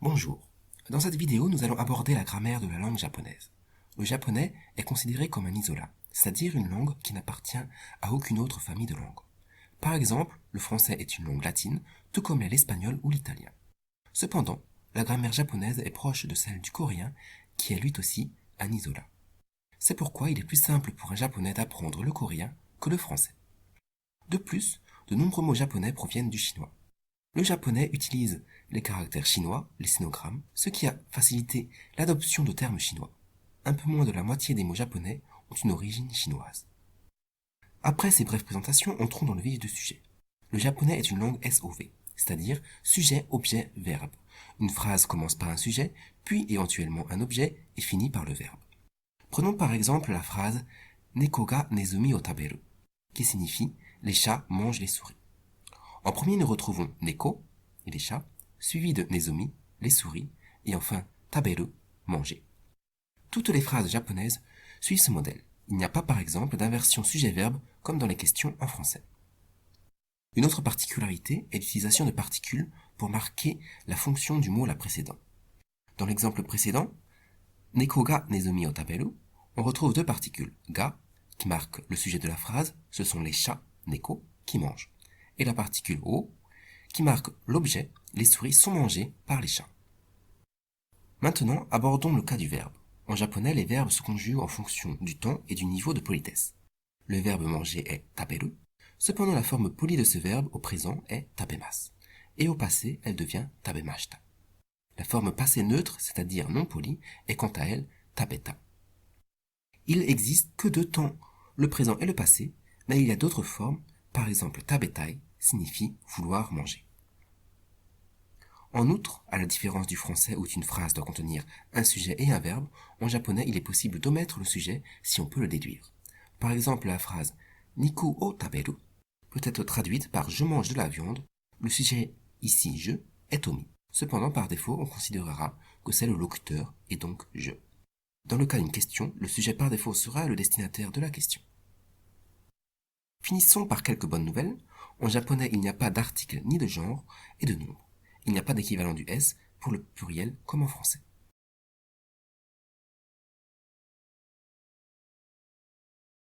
Bonjour. Dans cette vidéo, nous allons aborder la grammaire de la langue japonaise. Le japonais est considéré comme un isolat, c'est-à-dire une langue qui n'appartient à aucune autre famille de langues. Par exemple, le français est une langue latine, tout comme l'est l'espagnol ou l'italien. Cependant, la grammaire japonaise est proche de celle du coréen, qui est lui aussi un isolat. C'est pourquoi il est plus simple pour un japonais d'apprendre le coréen que le français. De plus, de nombreux mots japonais proviennent du chinois. Le japonais utilise les caractères chinois, les sinogrammes, ce qui a facilité l'adoption de termes chinois. Un peu moins de la moitié des mots japonais ont une origine chinoise. Après ces brèves présentations, entrons dans le vif du sujet. Le japonais est une langue SOV, c'est-à-dire sujet, objet, verbe. Une phrase commence par un sujet, puis éventuellement un objet et finit par le verbe. Prenons par exemple la phrase Neko ga nezumi o taberu, qui signifie les chats mangent les souris. En premier, nous retrouvons neko, les chats, suivi de nezumi, les souris, et enfin taberu, manger. Toutes les phrases japonaises suivent ce modèle. Il n'y a pas par exemple d'inversion sujet-verbe comme dans les questions en français. Une autre particularité est l'utilisation de particules pour marquer la fonction du mot la précédant. Dans l'exemple précédent, neko ga nezumi o taberu, on retrouve deux particules, ga, qui marquent le sujet de la phrase, ce sont les chats, neko, qui mangent, et la particule o, qui marque l'objet, les souris sont mangées par les chats. Maintenant, abordons le cas du verbe. En japonais, les verbes se conjuguent en fonction du temps et du niveau de politesse. Le verbe manger est taberu, cependant la forme polie de ce verbe au présent est tabemasu, et au passé, elle devient tabemashita. La forme passé neutre, c'est-à-dire non polie, est quant à elle tabeta. Il existe que deux temps, le présent et le passé, mais il y a d'autres formes, par exemple tabetai signifie vouloir manger. En outre, à la différence du français où une phrase doit contenir un sujet et un verbe, en japonais il est possible d'omettre le sujet si on peut le déduire. Par exemple, la phrase Niku o taberu peut être traduite par je mange de la viande, le sujet ici je est omis. Cependant, par défaut, on considérera que c'est le locuteur et donc je. Dans le cas d'une question, le sujet par défaut sera le destinataire de la question. Finissons par quelques bonnes nouvelles. En japonais, il n'y a pas d'article ni de genre et de nombre. Il n'y a pas d'équivalent du S pour le pluriel comme en français.